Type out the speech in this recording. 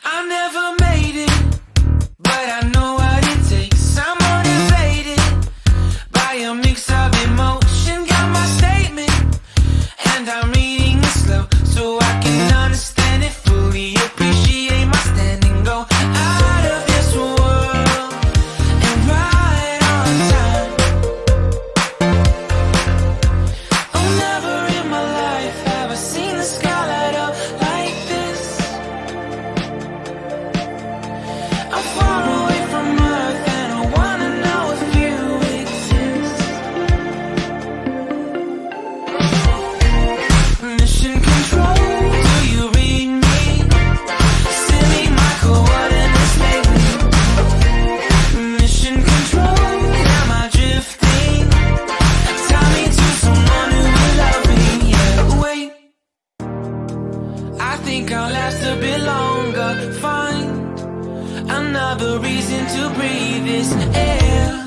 I never made it, but I know what it takes. I'm motivated by a mix of emotion. Got my statement, and I'm reading it slow so I can understand it fully. Appreciate my standing, go out of this world and right on time. Oh, never in my life have I seen the sky light up like this. I'm far away from Earth and I wanna know if you exist. Mission control, do you read me? Send me my coordinates, baby. Mission control, am I drifting? Tie me to someone who will love me, yeah. Wait, I think I'll last a bit longer. Find another reason to breathe this air.